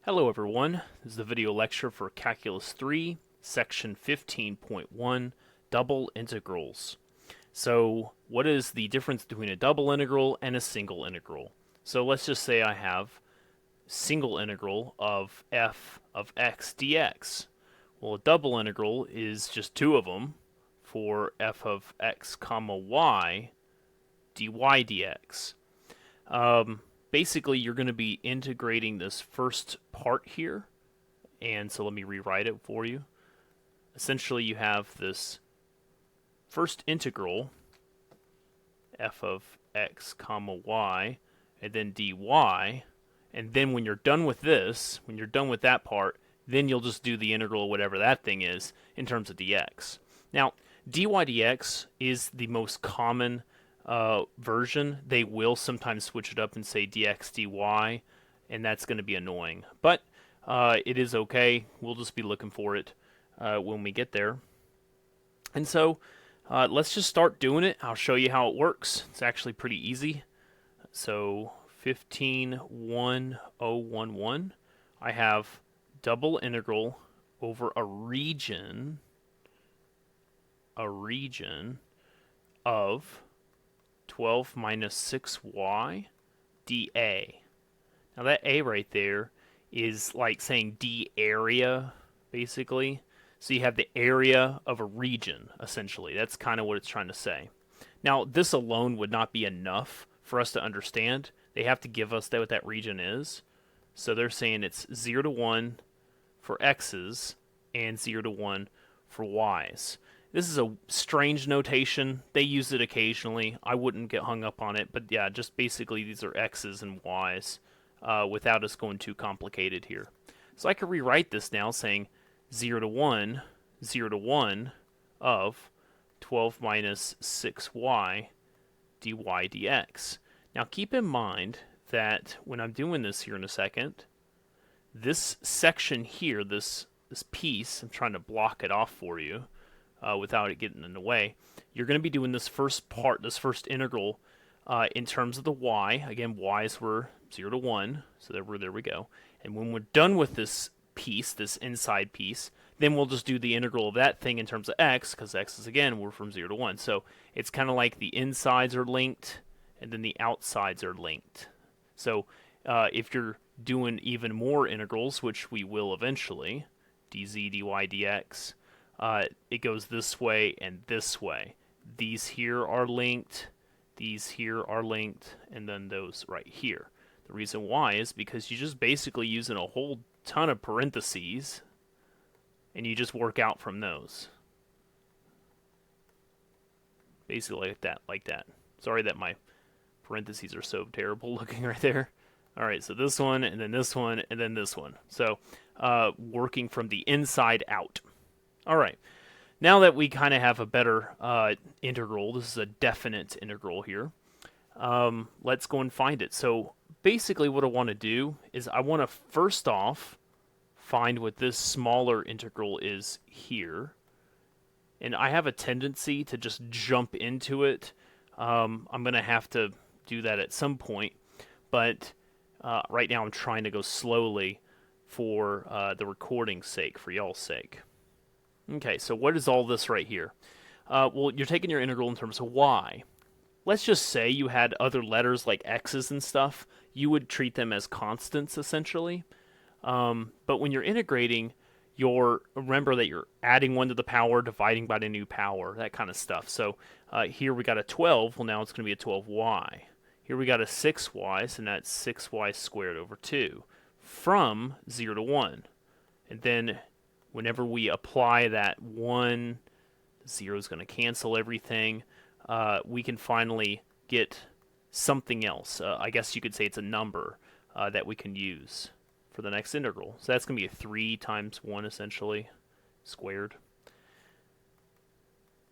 Hello everyone, this is the video lecture for Calculus 3, section 15.1, double integrals. So what is the difference between a double integral and a single integral? So let's just say I have single integral of f of x dx. Well, a double integral is just two of them for f of x comma y dy dx. Basically, you're going to be integrating this first part here, and so let me rewrite it for you. Essentially, you have this first integral, f of x comma y, and then dy, and then when you're done with this, when you're done with that part, then you'll just do the integral of whatever that thing is in terms of dx. Now, dy dx is the most common version. They will sometimes switch it up and say dx dy, and that's going to be annoying. But it is okay. We'll just be looking for it when we get there. And so let's just start doing it. I'll show you how it works. It's actually pretty easy. So 15.1.011, I have double integral over a region of 12 minus 6y dA. Now that a right there is like saying d area, basically. So you have the area of a region, essentially. That's kind of what it's trying to say. Now, this alone would not be enough for us to understand. They have to give us what that region is. So they're saying it's 0 to 1 for x's and 0 to 1 for y's. This is a strange notation. They use it occasionally. I wouldn't get hung up on it, but yeah, just basically these are x's and y's without us going too complicated here. So I could rewrite this now saying 0 to 1, 0 to 1 of 12 minus 6y dy dx. Now keep in mind that when I'm doing this here in a second, this section here, this piece, I'm trying to block it off for you, without it getting in the way, you're going to be doing this first part, this first integral, in terms of the y. Again, y's were 0 to 1, so there we go. And when we're done with this piece, this inside piece, then we'll just do the integral of that thing in terms of x, because x is, again, we're from 0 to 1. So it's kind of like the insides are linked, and then the outsides are linked. So if you're doing even more integrals, which we will eventually, dz, dy, dx, it goes this way and this way. These here are linked, these here are linked, and then those right here. The reason why is because you're just basically using a whole ton of parentheses, and you just work out from those. Basically like that. Sorry that my parentheses are so terrible looking right there. Alright, so this one, and then this one, and then this one. So, working from the inside out. Alright, now that we kind of have a better integral, this is a definite integral here, let's go and find it. So basically what I want to do is I want to first off find what this smaller integral is here. And I have a tendency to just jump into it. I'm going to have to do that at some point, but right now I'm trying to go slowly for the recording's sake, for y'all's sake. Okay, so what is all this right here? Well, you're taking your integral in terms of y. Let's just say you had other letters like x's and stuff. You would treat them as constants, essentially. But when you're integrating, remember that you're adding 1 to the power, dividing by the new power, that kind of stuff. So here we got a 12. Well, now it's going to be a 12y. Here we got a 6y, so that's 6y squared over 2 from 0 to 1. And then whenever we apply that 1, 0 is going to cancel everything. We can finally get something else. I guess you could say it's a number that we can use for the next integral. So that's going to be a 3 times 1, essentially, squared.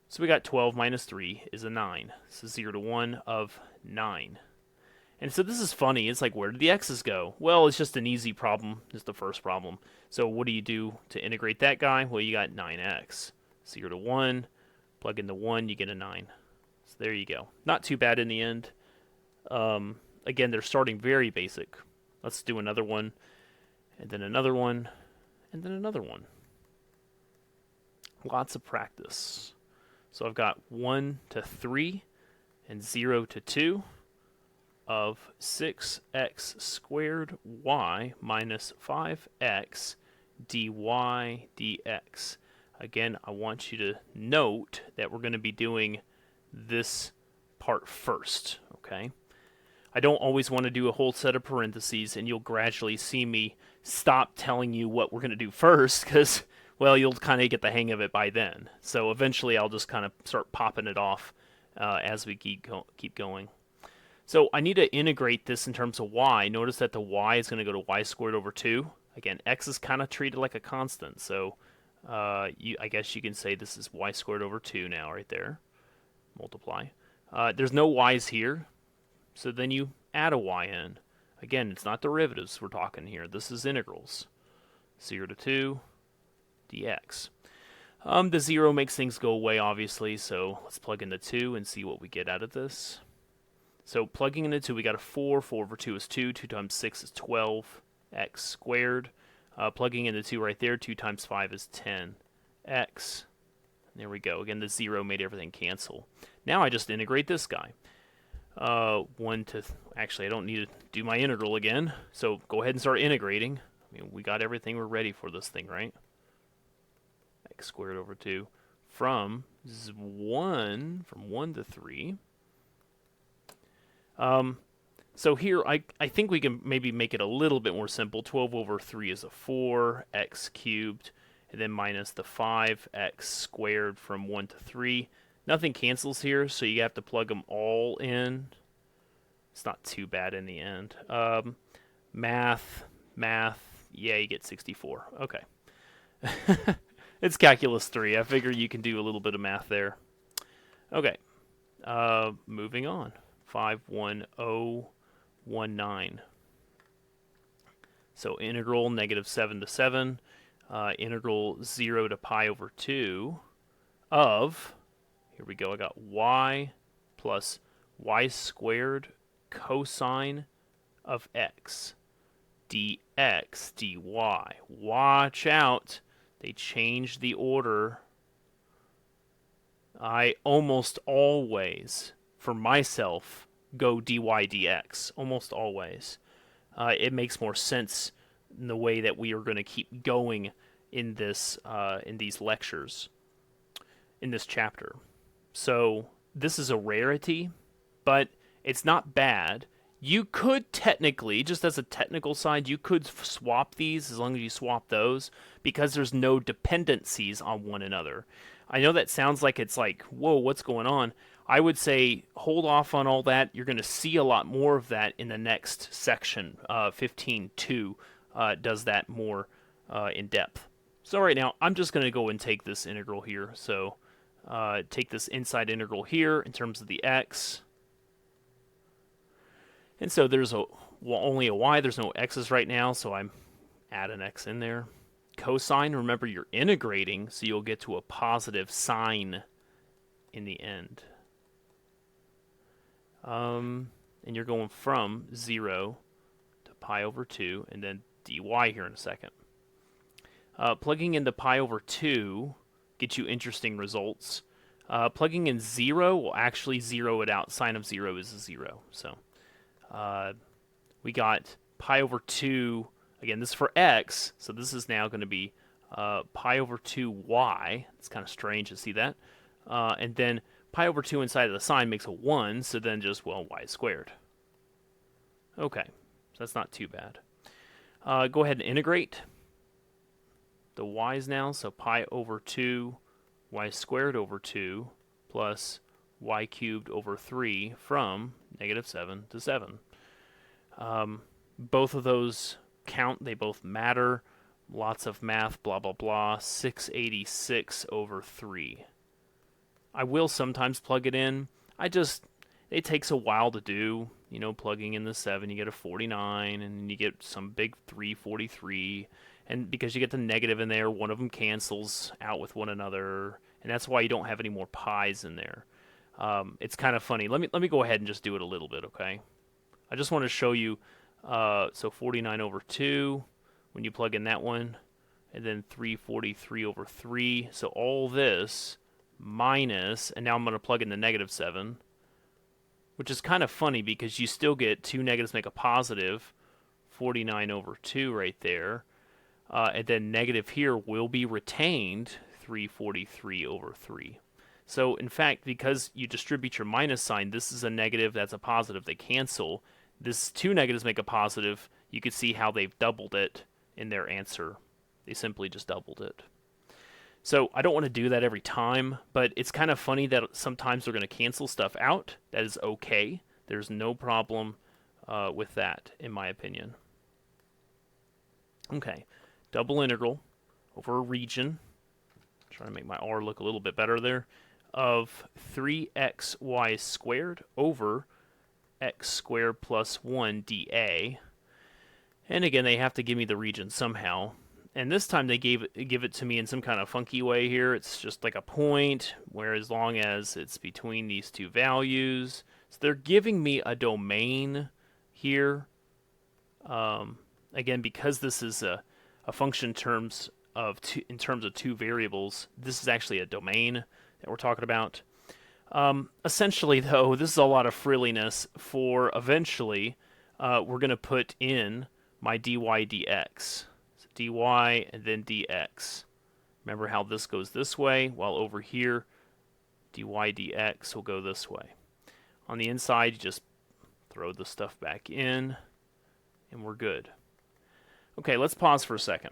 So we got 12 minus 3 is a 9. So 0 to 1 of 9. And so this is funny. It's like, where did the x's go? Well, it's just an easy problem. It's the first problem. So what do you do to integrate that guy? Well, you got 9x. 0 to 1. Plug in the 1, you get a 9. So there you go. Not too bad in the end. Again, they're starting very basic. Let's do another one. and then another one, and then another one. Lots of practice. So I've got 1 to 3 and 0 to 2 of 6x squared y minus 5x dy dx. Again, I want you to note that we're going to be doing this part first, okay? I don't always want to do a whole set of parentheses, and you'll gradually see me stop telling you what we're going to do first, because, well, you'll kind of get the hang of it by then. So eventually I'll just kind of start popping it off as we keep going. So I need to integrate this in terms of y. Notice that the y is going to go to y squared over 2. Again, x is kind of treated like a constant, so I guess you can say this is y squared over 2 now, right there. Multiply. There's no y's here, so then you add a y in. Again, it's not derivatives we're talking here. This is integrals. 0 to 2 dx. The 0 makes things go away, obviously, so let's plug in the 2 and see what we get out of this. So plugging in the 2, we got a 4. 4 over 2 is 2. 2 times 6 is 12. X squared. Plugging in the 2 right there, 2 times 5 is 10. X. There we go. Again, the 0 made everything cancel. Now I just integrate this guy. Actually, I don't need to do my integral again. So go ahead and start integrating. I mean, we got everything. We're ready for this thing, right? X squared over 2 from 1 to 3. So here, I think we can maybe make it a little bit more simple. 12 over 3 is a 4, x cubed, and then minus the 5x squared from 1 to 3. Nothing cancels here, so you have to plug them all in. It's not too bad in the end. Math, yeah, you get 64. Okay. It's calculus 3. I figure you can do a little bit of math there. Okay. Moving on. 51019. So integral negative 7 to 7, integral 0 to pi over 2 of, here we go, I got y plus y squared cosine of x dx dy. Watch out, they changed the order. I almost always, for myself, go dy dx, almost always. It makes more sense in the way that we are going to keep going in this in these lectures, in this chapter. So this is a rarity, but it's not bad. You could technically, just as a technical side, you could swap these as long as you swap those, because there's no dependencies on one another. I know that sounds like it's like, whoa, what's going on? I would say hold off on all that. You're going to see a lot more of that in the next section. 15.2 does that more in depth. So right now, I'm just going to go and take this integral here. So take this inside integral here in terms of the x. And so there's only a y. There's no x's right now, so I'm add an x in there. Cosine, remember you're integrating, so you'll get to a positive sign in the end. And you're going from 0 to pi over 2, and then dy here in a second. Plugging into pi over 2 gets you interesting results. Plugging in 0 will actually zero it out. Sine of 0 is a 0. So we got pi over 2. Again, this is for x, so this is now going to be pi over 2y. It's kind of strange to see that. And then pi over 2 inside of the sign makes a 1, so then just, well, y squared. Okay, so that's not too bad. Go ahead and integrate the y's now, so pi over 2 y squared over 2 plus y cubed over 3 from negative 7 to 7. Both of those count, they both matter. Lots of math, blah, blah, blah. 686 over 3. I will sometimes plug it in. It takes a while to do. You know, plugging in the 7, you get a 49, and you get some big 343. And because you get the negative in there, one of them cancels out with one another. And that's why you don't have any more pi's in there. It's kind of funny. Let me go ahead and just do it a little bit, okay? I just want to show you. So 49 over 2. when you plug in that one, and then 343 over 3. So all this minus, and now I'm going to plug in the negative 7, which is kind of funny because you still get two negatives make a positive, 49 over 2 right there. And then negative here will be retained, 343 over 3. So in fact, because you distribute your minus sign, this is a negative, that's a positive, they cancel. This two negatives make a positive. You can see how they've doubled it in their answer. They simply just doubled it. So I don't want to do that every time, but it's kind of funny that sometimes they're going to cancel stuff out. That is okay. There's no problem with that, in my opinion. Okay, double integral over a region. Trying to make my R look a little bit better there. Of 3xy squared over x squared plus 1 dA. And again, they have to give me the region somehow. And this time they give it to me in some kind of funky way here. It's just like a point, where as long as it's between these two values. So they're giving me a domain here. Again, because this is a function in terms of two variables, this is actually a domain that we're talking about. Essentially, though, this is a lot of frilliness for eventually we're going to put in my dy dx. So dy and then dx. Remember how this goes this way, while over here dy dx will go this way. On the inside, you just throw the stuff back in, and we're good. Okay, let's pause for a second.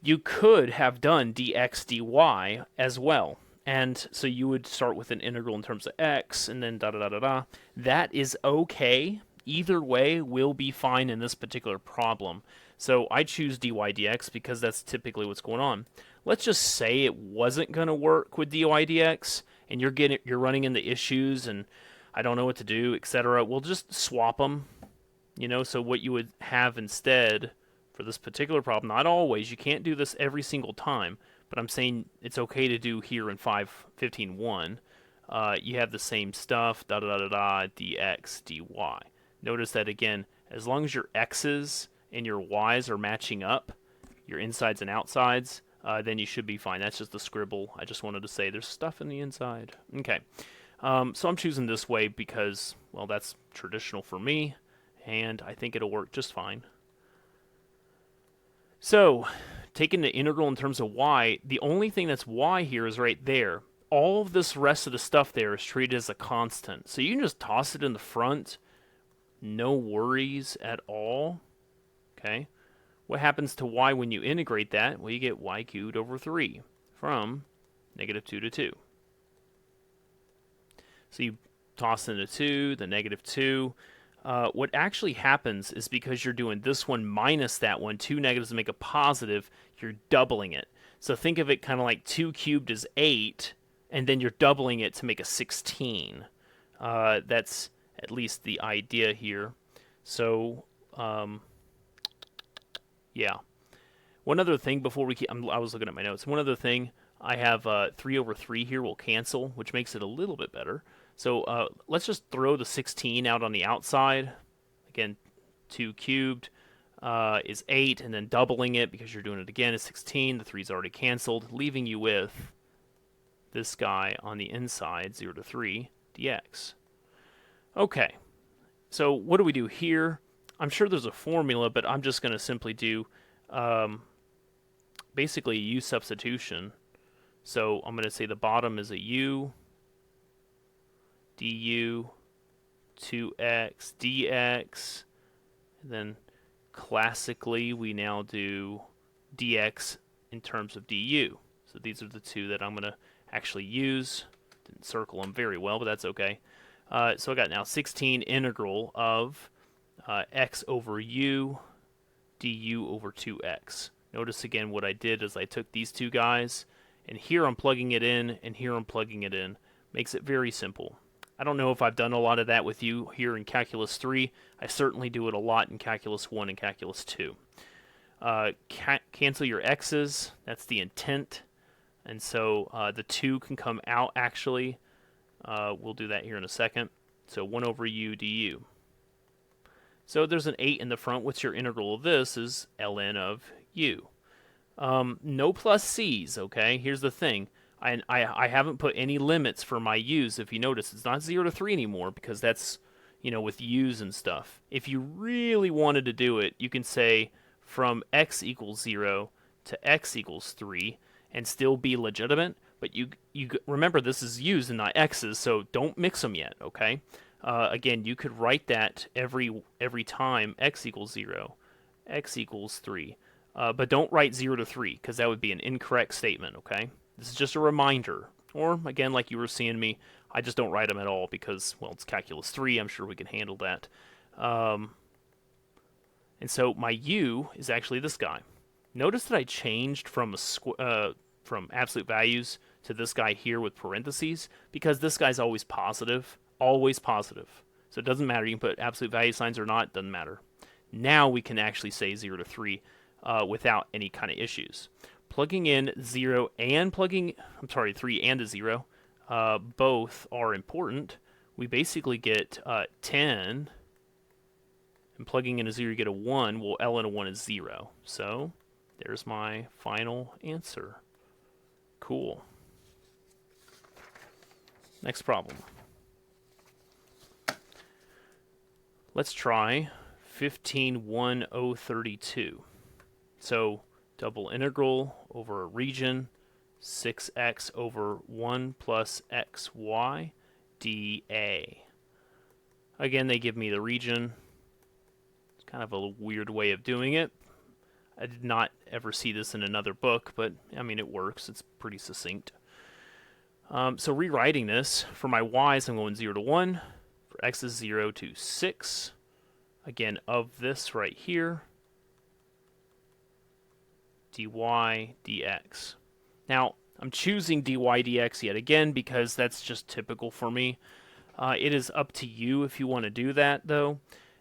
You could have done dx dy as well. And so you would start with an integral in terms of x, and then da-da-da-da-da. That is okay. Either way will be fine in this particular problem. So I choose dy dx because that's typically what's going on. Let's just say it wasn't going to work with dy dx, and you're running into issues, and I don't know what to do, etc. We'll just swap them. So what you would have instead for this particular problem, not always, you can't do this every single time, but I'm saying it's okay to do here in 5.15.1. You have the same stuff, da-da-da-da-da, dx, dy. Notice that, again, as long as your x's and your y's are matching up, your insides and outsides, then you should be fine. That's just the scribble. I just wanted to say there's stuff in the inside. Okay, so I'm choosing this way because, well, that's traditional for me, and I think it'll work just fine. So, taking the integral in terms of y, the only thing that's y here is right there. All of this rest of the stuff there is treated as a constant. So you can just toss it in the front. No worries at all. Okay. What happens to y when you integrate that? Well, you get y cubed over 3 from negative 2 to 2. So you toss in the 2, the negative 2. What actually happens is because you're doing this one minus that one, two negatives make a positive, you're doubling it. So think of it kind of like 2 cubed is 8, and then you're doubling it to make a 16. That's at least the idea here. So, yeah. One other thing before we keep, I was looking at my notes. One other thing, I have 3 over 3 here will cancel, which makes it a little bit better. So let's just throw the 16 out on the outside. Again, 2 cubed is 8, and then doubling it because you're doing it again is 16. The 3's already canceled, leaving you with this guy on the inside, 0 to 3 dx. Okay, so what do we do here? I'm sure there's a formula, but I'm just going to simply do basically a u substitution. So I'm going to say the bottom is a u du 2x dx, and then classically we now do dx in terms of du. So these are the two that I'm going to actually use. Didn't circle them very well, but that's okay. So I got now 16 integral of x over u du over 2x. Notice again what I did is I took these two guys, and here I'm plugging it in, and here I'm plugging it in. Makes it very simple. I don't know if I've done a lot of that with you here in Calculus 3. I certainly do it a lot in Calculus 1 and Calculus 2. Cancel your x's. That's the intent. And so the 2 can come out, actually. We'll do that here in a second. So 1 over u du. So there's an 8 in the front. What's your integral of this is ln of u. No plus c's, okay? Here's the thing. I haven't put any limits for my u's. If you notice, it's not 0 to 3 anymore because that's, with u's and stuff. If you really wanted to do it, you can say from x equals 0 to x equals 3 and still be legitimate. But you remember this is u's and not x's, so don't mix them yet, okay? Again, you could write that every time x equals 0, x equals 3. But don't write 0 to 3, because that would be an incorrect statement, okay? This is just a reminder. Or, again, like you were seeing me, I just don't write them at all because, well, it's calculus 3. I'm sure we can handle that. And so my u is actually this guy. Notice that I changed from absolute values to this guy here with parentheses, because this guy's always positive. Always positive. So it doesn't matter. You can put absolute value signs or not. Doesn't matter. Now we can actually say 0 to 3. Without any kind of issues. Plugging in 0 and 3 and a 0, both are important. We basically get 10, and plugging in a 0 you get a 1. Well, ln of 1 is 0. So there's my final answer. Cool. Next problem. Let's try 15.1032. So double integral over a region, 6x over 1 plus xy dA. Again, they give me the region. It's kind of a weird way of doing it. I did not ever see this in another book, but I mean, it works. It's pretty succinct. So rewriting this, for my y's, I'm going 0 to 1. For x's, 0 to 6. Again, of this right here. dy dx. Now, I'm choosing dy dx yet again because that's just typical for me. It is up to you if you want to do that, though.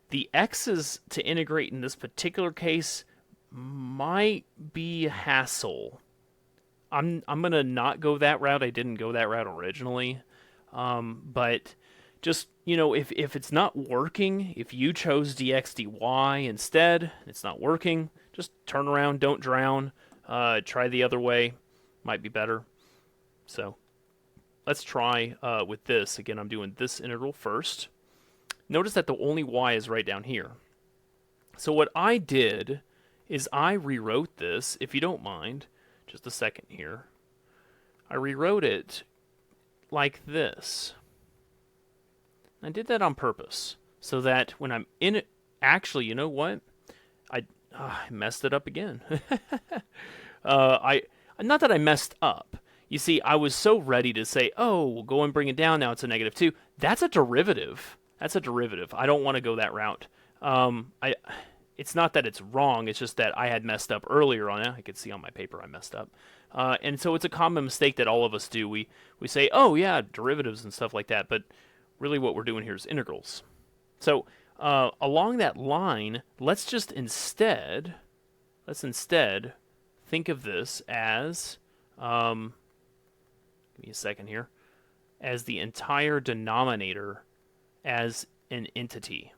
The x's to integrate in this particular case might be a hassle. I'm going to not go that route. I didn't go that route originally. But just, if it's not working, if you chose dx dy instead, it's not working, just turn around, don't drown, try the other way, might be better. So let's try with this. Again, I'm doing this integral first. Notice that the only y is right down here. So what I did is I rewrote this, if you don't mind, just a second here. I rewrote it like this. I did that on purpose, so that when I'm in it, actually, you know what? I messed it up again. Not that I messed up. You see, I was so ready to say, oh, we'll go and bring it down. Now it's a -2. That's a derivative. That's a derivative. I don't want to go that route. It's not that it's wrong. It's just that I had messed up earlier on it. I could see on my paper I messed up. And so it's a common mistake that all of us do. We say, oh, yeah, derivatives and stuff like that. But really what we're doing here is integrals. So along that line, let's instead think of this as, give me a second here, as the entire denominator as an entity.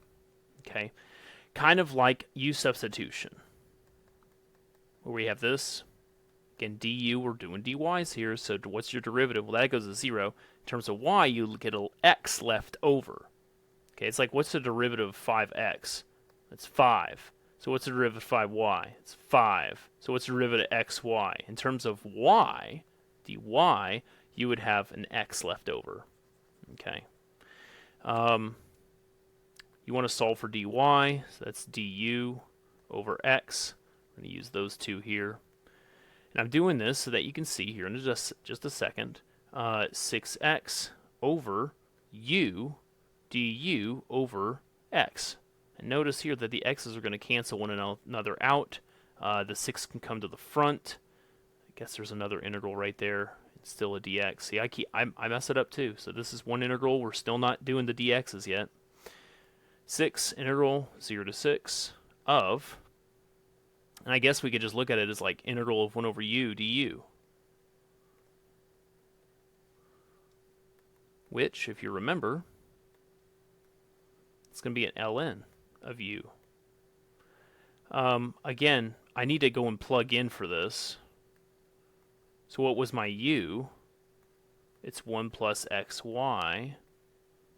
Okay, kind of like u substitution, where we have this. Again, du, we're doing dy's here, so what's your derivative? Well, that goes to 0. In terms of y, you get an x left over. Okay, it's like, what's the derivative of 5x? That's 5. So what's the derivative of 5y? It's 5. So what's the derivative of xy? In terms of y, dy, you would have an x left over. Okay. You want to solve for dy, so that's du over x. I'm going to use those two here. And I'm doing this so that you can see here in just a second, 6x over u du over x. And notice here that the x's are going to cancel one another out. The 6 can come to the front. I guess there's another integral right there. It's still a dx. See, I mess it up too. So this is one integral. We're still not doing the dx's yet. 6 integral 0 to 6 of, and I guess we could just look at it as like integral of 1 over u du. Which, if you remember, it's going to be an ln of u. Again, I need to go and plug in for this. So what was my u? It's 1 plus xy,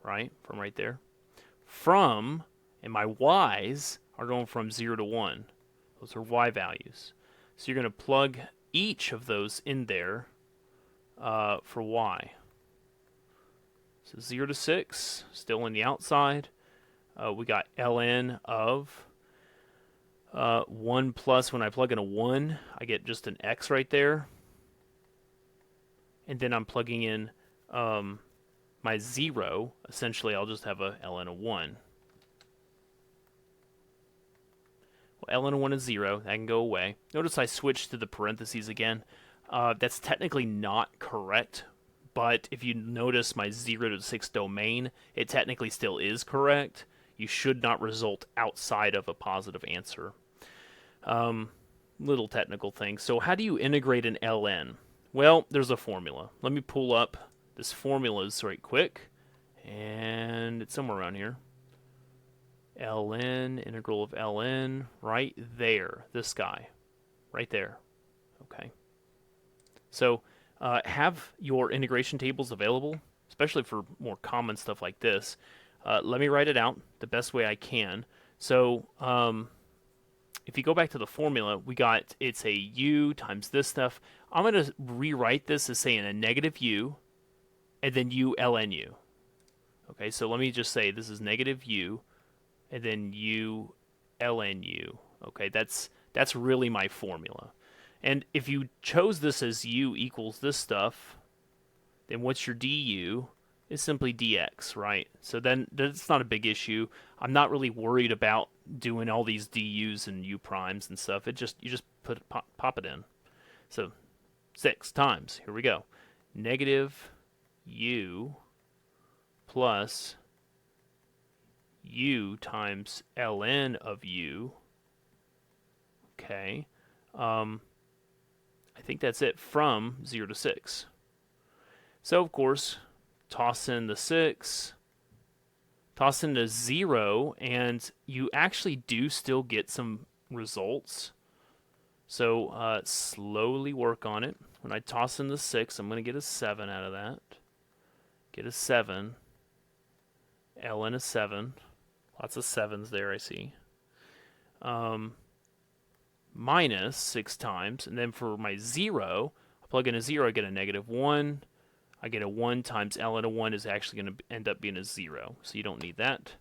right? From right there. From, and my y's are going from 0 to 1. Those are y values. So you're going to plug each of those in there for y. So 0 to 6, still on the outside. We got ln of 1 plus, when I plug in a 1, I get just an x right there. And then I'm plugging in my 0. Essentially, I'll just have a ln of 1. Well, ln of 1 is 0. That can go away. Notice I switched to the parentheses again. That's technically not correct, but if you notice my 0 to 6 domain, it technically still is correct. You should not result outside of a positive answer. Little technical thing. So how do you integrate an ln? Well, there's a formula. Let me pull up this formula right quick, and it's somewhere around here. ln, integral of ln, right there. This guy, right there. Okay. So have your integration tables available, especially for more common stuff like this. Let me write it out the best way I can. So if you go back to the formula, we got it's a u times this stuff. I'm going to rewrite this as saying a negative u and then u ln u. Okay, so let me just say this is negative u and then u ln u. Okay, that's really my formula. And if you chose this as u equals this stuff, then what's your du? Is simply dx, right? So then that's not a big issue. I'm not really worried about doing all these du's and u primes and stuff. You just pop it in. So 6 times, here we go, negative u plus u times ln of u. Okay. I think that's it from 0 to 6. So, of course, toss in the 6, toss in the 0, and you actually do still get some results. So slowly work on it. When I toss in the 6, I'm going to get a 7 out of that. Get a 7. ln of 7. Lots of 7s there, I see. Minus 6 times. And then for my 0, I plug in a 0, I get a negative 1. I get a 1 times ln of 1 is actually going to end up being a 0. So you don't need that.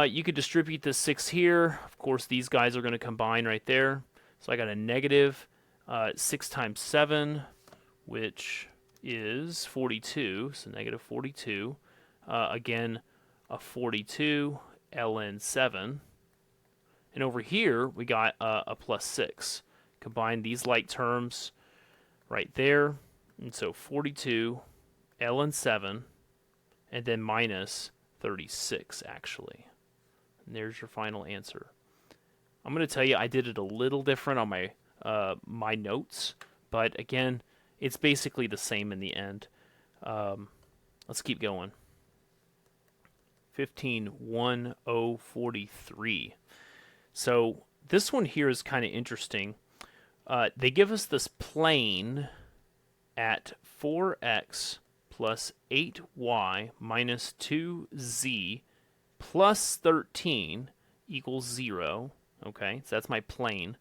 You could distribute the 6 here. Of course, these guys are going to combine right there. So I got a negative 6 times 7, which is 42. So negative 42. Again, a 42 ln 7. And over here, we got a plus 6. Combine these like terms right there. And so 42 ln 7, and then minus 36, actually. And there's your final answer. I'm going to tell you I did it a little different on my my notes, but again, it's basically the same in the end. Let's keep going. 15.1043. So this one here is kind of interesting. They give us this plane at 4x plus 8y minus 2z plus 13 equals 0. Okay, so that's my plane.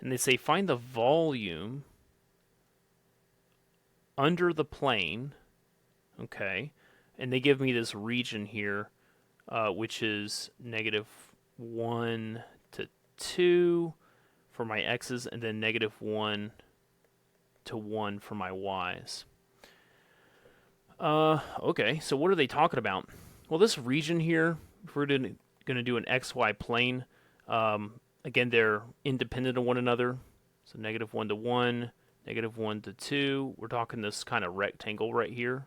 And they say find the volume under the plane. Okay, and they give me this region here, which is negative 1 to 2 for my x's, and then negative 1 to 1 for my y's. Okay, so what are they talking about? Well, this region here, if we're going to do an xy plane, again, they're independent of one another. So negative 1 to 1, negative 1 to 2. We're talking this kind of rectangle right here.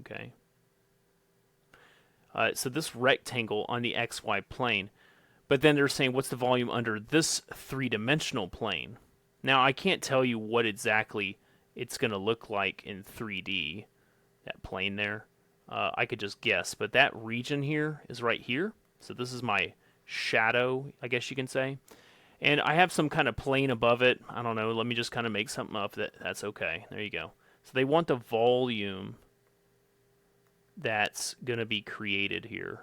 Okay. So this rectangle on the xy plane. But then they're saying, what's the volume under this three-dimensional plane? Now, I can't tell you what exactly it's going to look like in 3D, that plane there. I could just guess, but that region here is right here. So this is my shadow, I guess you can say. And I have some kind of plane above it. I don't know. Let me just kind of make something up that's okay. There you go. So they want the volume that's going to be created here.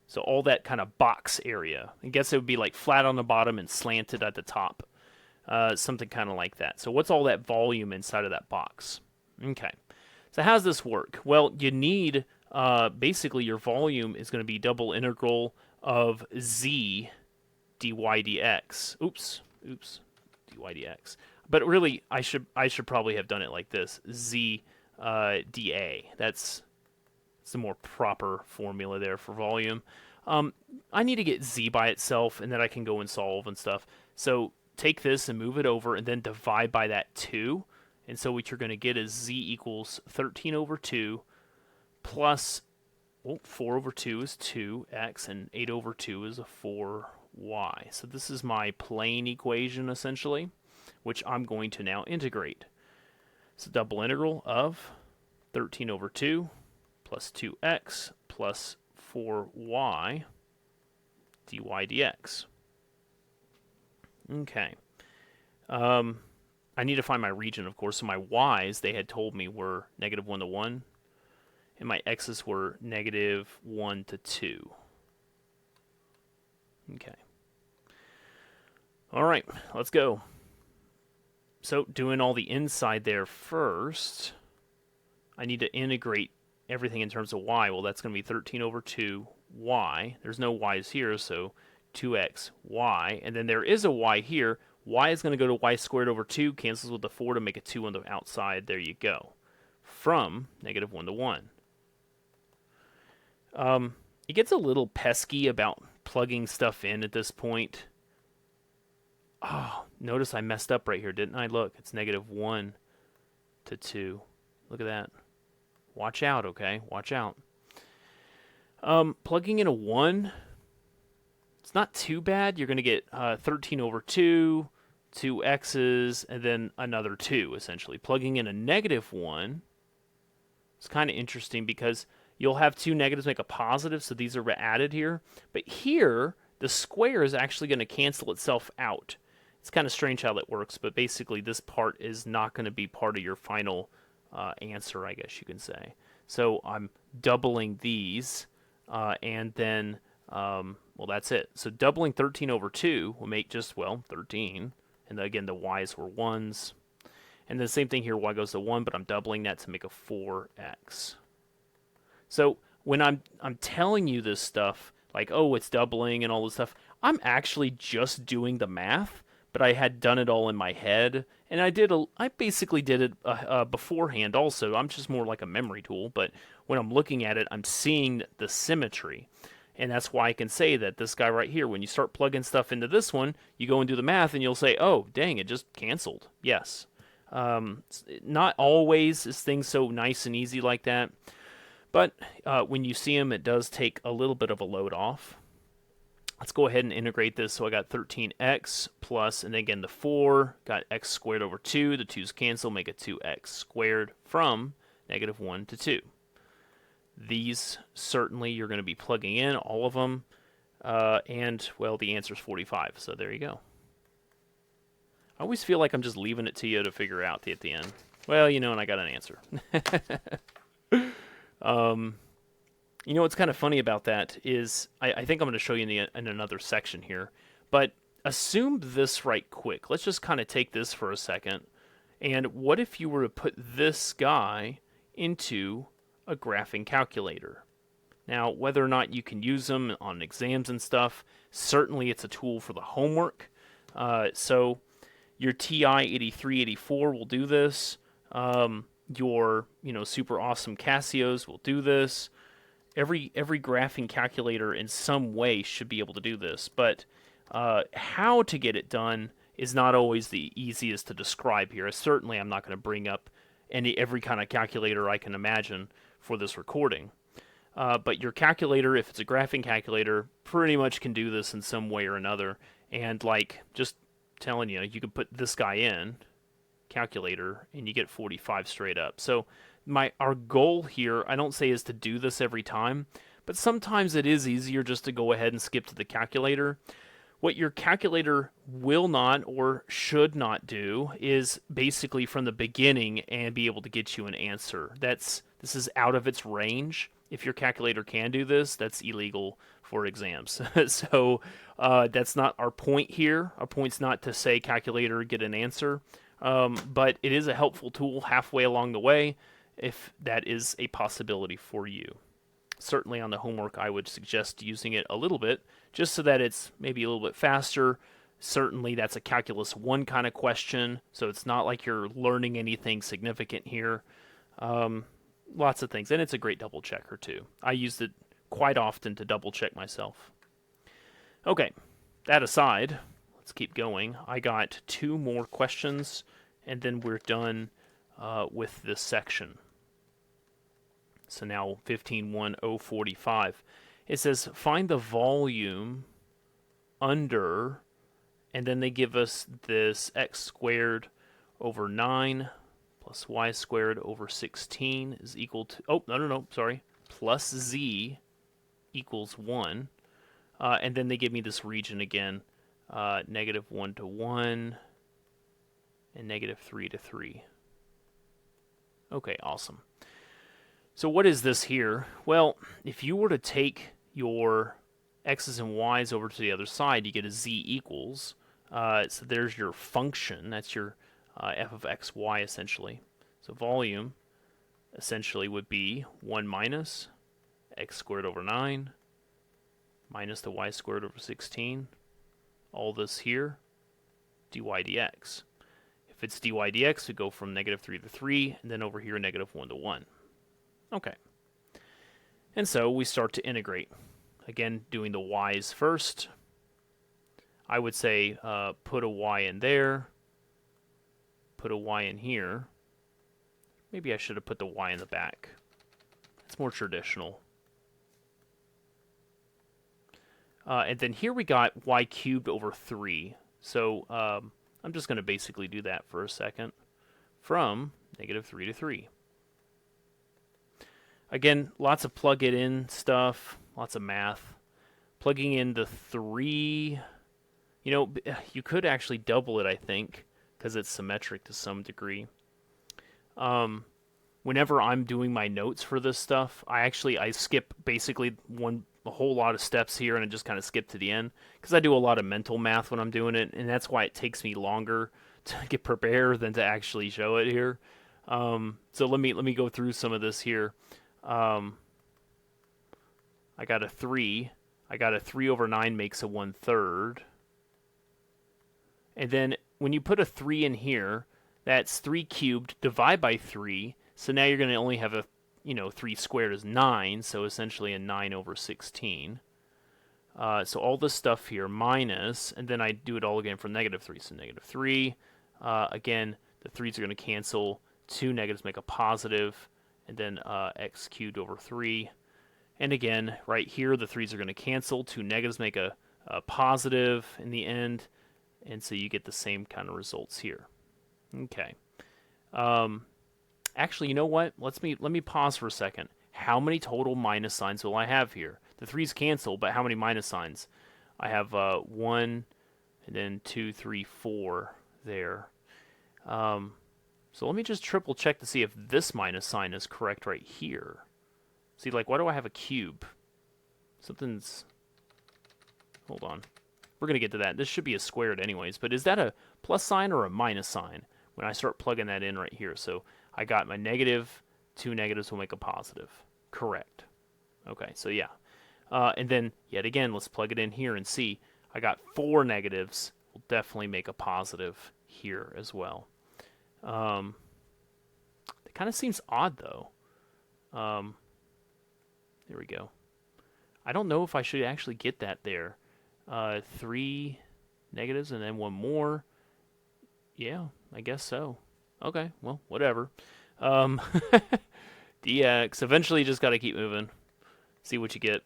So all that kind of box area. I guess it would be like flat on the bottom and slanted at the top. Something kind of like that. So what's all that volume inside of that box? Okay. So how does this work? Well, you need, basically your volume is going to be double integral of z dy dx. Oops, dy dx. But really, I should probably have done it like this. Z dA. That's the more proper formula there for volume. I need to get z by itself, and then I can go and solve and stuff. So take this and move it over, and then divide by that 2. And so what you're going to get is z equals 13 over 2 plus, well, 4 over 2 is 2x, and 8 over 2 is a 4y. So this is my plane equation, essentially, which I'm going to now integrate. So double integral of 13 over 2 plus 2x plus 4y dy dx. Okay. I need to find my region, of course. So my y's, they had told me, were negative 1 to 1. And my x's were negative 1 to 2. Okay. All right, let's go. So doing all the inside there first, I need to integrate everything in terms of y. Well, that's going to be 13 over 2y. There's no y's here, so 2x y. And then there is a y here. Y is going to go to y squared over 2, cancels with the 4 to make a 2 on the outside. There you go. From negative 1 to 1. It gets a little pesky about plugging stuff in at this point. Oh, notice I messed up right here, didn't I? Look, it's negative 1 to 2. Look at that. Watch out, okay? Watch out. Plugging in a 1, it's not too bad. You're going to get 13 over 2, 2 x's, and then another 2, essentially. Plugging in a negative 1, it's kind of interesting because you'll have 2 negatives make a positive, so these are added here. But here, the square is actually going to cancel itself out. It's kind of strange how that works, but basically this part is not going to be part of your final answer, I guess you can say. So I'm doubling these, and then, well, that's it. So doubling 13 over 2 will make just, well, 13. And again, the y's were 1s. And the same thing here, y goes to 1, but I'm doubling that to make a 4x. So when I'm telling you this stuff, like, oh, it's doubling and all this stuff, I'm actually just doing the math, but I had done it all in my head. And I basically did it beforehand also. I'm just more like a memory tool, but when I'm looking at it, I'm seeing the symmetry. And that's why I can say that this guy right here, when you start plugging stuff into this one, you go and do the math, and you'll say, oh, dang, it just canceled. Yes. Not always is things so nice and easy like that. But when you see them, it does take a little bit of a load off. Let's go ahead and integrate this. So I got 13x plus, and then again the 4, got x squared over 2. The 2's cancel, make a 2x squared from negative 1 to 2. These certainly you're going to be plugging in, all of them. And, well, the answer is 45. So there you go. I always feel like I'm just leaving it to you to figure out at the end. Well, you know, and I got an answer. You know what's kind of funny about that is, I think I'm going to show you in another section here, but assume this right quick. Let's just kind of take this for a second. And what if you were to put this guy into a graphing calculator? Now, whether or not you can use them on exams and stuff, certainly it's a tool for the homework. So your TI 8384 will do this. Your, super awesome Casios will do this. Every graphing calculator in some way should be able to do this, but how to get it done is not always the easiest to describe here. Certainly, I'm not going to bring up every kind of calculator I can imagine for this recording. But your calculator, if it's a graphing calculator, pretty much can do this in some way or another. And just telling you, you can put this guy in, calculator, and you get 45 straight up. So our goal here, I don't say is to do this every time, but sometimes it is easier just to go ahead and skip to the calculator. What your calculator will not or should not do is basically from the beginning and be able to get you an answer. This is out of its range. If your calculator can do this, that's illegal for exams. So that's not our point here. Our point's not to say calculator, get an answer. But it is a helpful tool halfway along the way if that is a possibility for you. Certainly on the homework, I would suggest using it a little bit, just so that it's maybe a little bit faster. Certainly that's a Calculus 1 kind of question, so it's not like you're learning anything significant here. Lots of things, and it's a great double checker too. I used it quite often to double check myself. Okay, that aside, let's keep going. I got 2 more questions, and then we're done with this section. So now 15.1.045. It says find the volume under, and then they give us this x squared over 9 plus y squared over 16 is equal to, plus z equals 1. And then they give me this region again, -1 to 1 and -3 to 3. Okay, awesome. So what is this here? Well, if you were to take your x's and y's over to the other side, you get a z equals. So there's your function. That's your f of x, y, essentially. So volume, essentially, would be 1 minus x squared over 9 minus the y squared over 16. All this here, dy dx. If it's dy dx, we go from -3 to 3, and then over here, -1 to 1. Okay. And so we start to integrate. Again, doing the y's first. I would say put a y in there, put a y in here. Maybe I should have put the y in the back. It's more traditional. And then here we got y cubed over 3. So I'm just going to basically do that for a second. From -3 to 3. Again, lots of plug it in stuff, lots of math. Plugging in the 3, you could actually double it, I think, because it's symmetric to some degree. Whenever I'm doing my notes for this stuff, I skip basically a whole lot of steps here, and I just kind of skip to the end, because I do a lot of mental math when I'm doing it, and that's why it takes me longer to get prepared than to actually show it here. So let me go through some of this here. I got a 3. I got a 3 over 9 makes a 1/3. And then when you put a 3 in here, that's 3 cubed, divide by 3. So now you're going to only have 3 squared is 9, so essentially a 9 over 16. So all this stuff here minus, and then I do it all again from -3. So -3. Again, the 3's are going to cancel. 2 negatives make a positive. And then x cubed over 3. And again, right here, the 3's are going to cancel. 2 negatives make a positive in the end. And so you get the same kind of results here. Okay. Actually, you know what? Let me pause for a second. How many total minus signs will I have here? The 3's cancel, but how many minus signs? I have 1, and then 2, 3, 4 there. So let me just triple check to see if this minus sign is correct right here. See, why do I have a cube? Hold on. We're going to get to that. This should be a squared anyways, but is that a plus sign or a minus sign when I start plugging that in right here? So I got my negative, 2 negatives will make a positive. Correct. Okay, so yeah. And then, yet again, let's plug it in here and see. I got 4 negatives will definitely make a positive here as well. It kind of seems odd, though. There we go. I don't know if I should actually get that there. 3 negatives and then 1 more. Yeah, I guess so. Okay, well, whatever. DX. Eventually, you just got to keep moving. See what you get.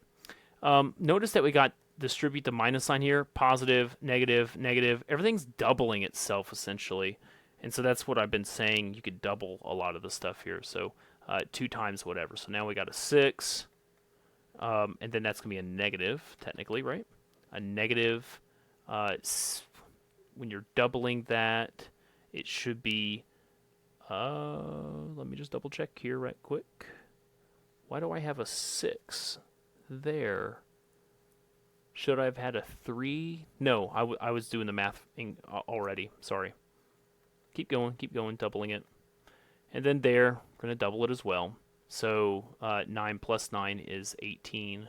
Notice that we got distribute the minus sign here. Positive, negative, negative. Everything's doubling itself, essentially. And so that's what I've been saying. You could double a lot of the stuff here. So 2 times whatever. So now we got a 6. And then that's going to be a negative, technically, right? A negative when you're doubling that, it should be, let me just double check here right quick. Why do I have a 6 there? Should I have had a 3? No, I was doing the math already. Sorry. Keep going, doubling it. And then there, we're going to double it as well. So 9 plus 9 is 18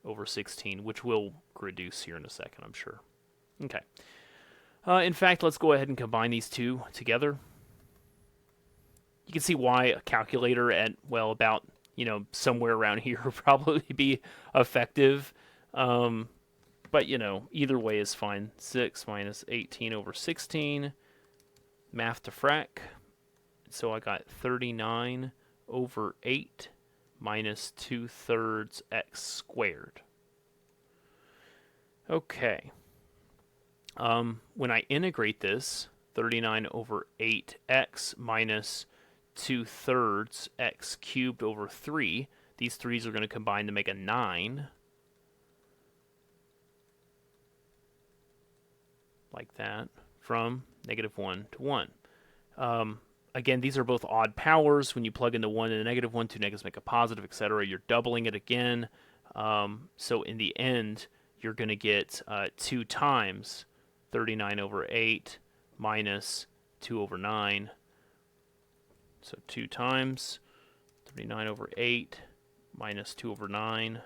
over 16, which will reduce here in a second, I'm sure. Okay. In fact, let's go ahead and combine these two together. You can see why a calculator at, well, about, somewhere around here would probably be effective. But, either way is fine. 6 minus 18 over 16. Math to frac. So I got 39 over 8 minus 2/3 x squared. Okay. When I integrate this, 39 over 8x minus 2/3 x cubed over 3, these 3's are going to combine to make a 9. Like that, from -1 to 1. Again, these are both odd powers. When you plug in the 1 and the -1, two negatives make a positive, etc. You're doubling it again. So in the end, you're going to get 2 times 39 over 8 minus 2 over 9. So 2 times 39 over 8 minus 2 over 9.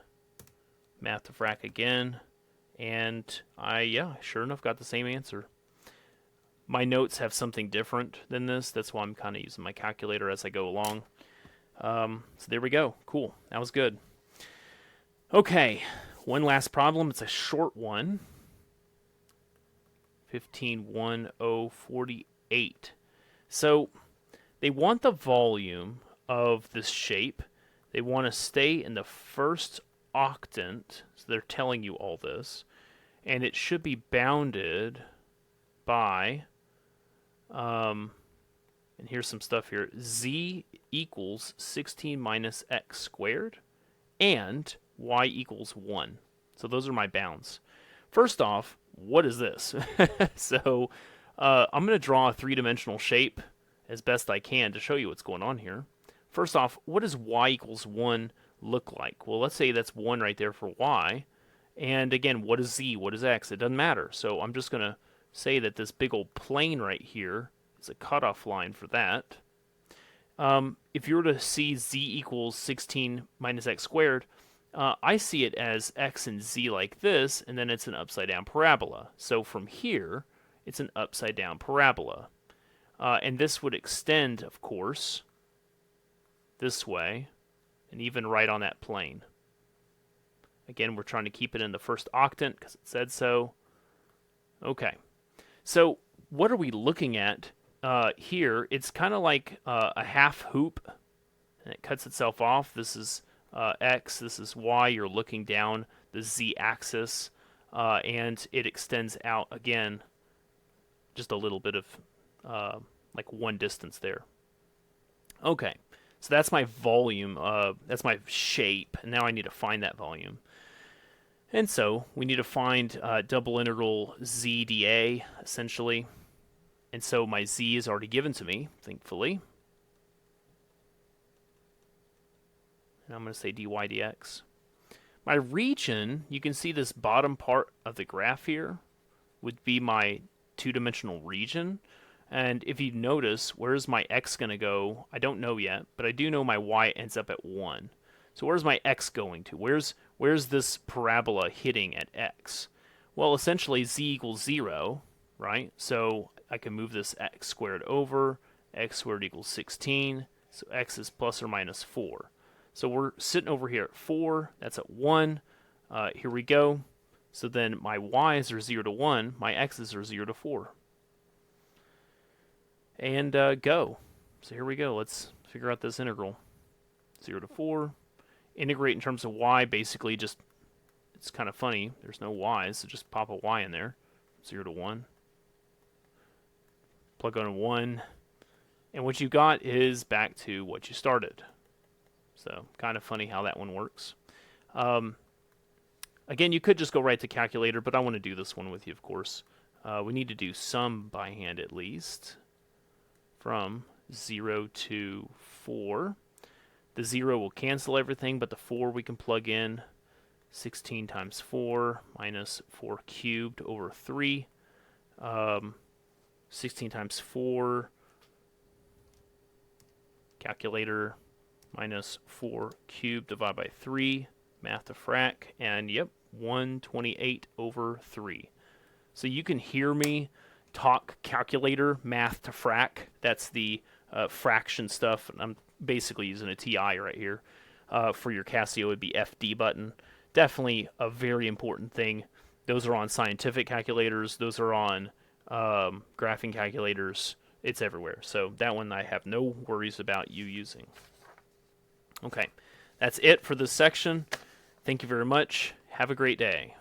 Math to frac again. And sure enough, got the same answer. My notes have something different than this. That's why I'm kind of using my calculator as I go along. So there we go. Cool. That was good. Okay. One last problem. It's a short one. 151048. So they want the volume of this shape. They want to stay in the first octant. So they're telling you all this. And it should be bounded by... and here's some stuff here. Z equals 16 minus x squared and y equals 1. So those are my bounds. First off, what is this? So I'm going to draw a three-dimensional shape as best I can to show you what's going on here. First off, what does y equals 1 look like? Well, let's say that's 1 right there for y. And again, what is z? What is x? It doesn't matter. So I'm just going to say that this big old plane right here is a cutoff line for that. If you were to see z equals 16 minus x squared, I see it as x and z like this, and then it's an upside-down parabola. So from here, it's an upside-down parabola. And this would extend, of course, this way, and even right on that plane. Again, we're trying to keep it in the first octant because it said so. Okay. So what are we looking at here? It's kind of like a half hoop, and it cuts itself off. This is x, this is y. You're looking down the z-axis, and it extends out again just a little bit of like one distance there. Okay, so that's my volume. That's my shape, and now I need to find that volume. And so we need to find double integral z dA, essentially. And so my z is already given to me, thankfully. And I'm going to say dy dx. My region, you can see this bottom part of the graph here, would be my two-dimensional region. And if you notice, where's my x going to go? I don't know yet, but I do know my y ends up at 1. So where's my x going to? Where's this parabola hitting at x? Well, essentially z equals 0, right? So I can move this x squared over. X squared equals 16. So x is plus or minus 4. So we're sitting over here at 4. That's at 1. Here we go. So then my y's are 0 to 1. My x's are 0 to 4. And go. So here we go. Let's figure out this integral. 0 to 4. Integrate in terms of y, basically just, it's kind of funny. There's no y's, so just pop a y in there. 0 to 1. Plug on a 1. And what you got is back to what you started. So kind of funny how that one works. Again, you could just go right to calculator, but I want to do this one with you, of course. We need to do sum by hand at least from 0 to 4. The 0 will cancel everything, but the 4 we can plug in. 16 times 4 minus 4 cubed over 3. 16 times 4, calculator, minus 4 cubed divided by 3, math to frac, and yep, 128 over 3. So you can hear me talk calculator, math to frac. That's the fraction stuff. I'm basically using a TI right here. For your Casio, it would be FD button. Definitely a very important thing. Those are on scientific calculators. Those are on graphing calculators. It's everywhere. So that one I have no worries about you using. Okay, that's it for this section. Thank you very much. Have a great day.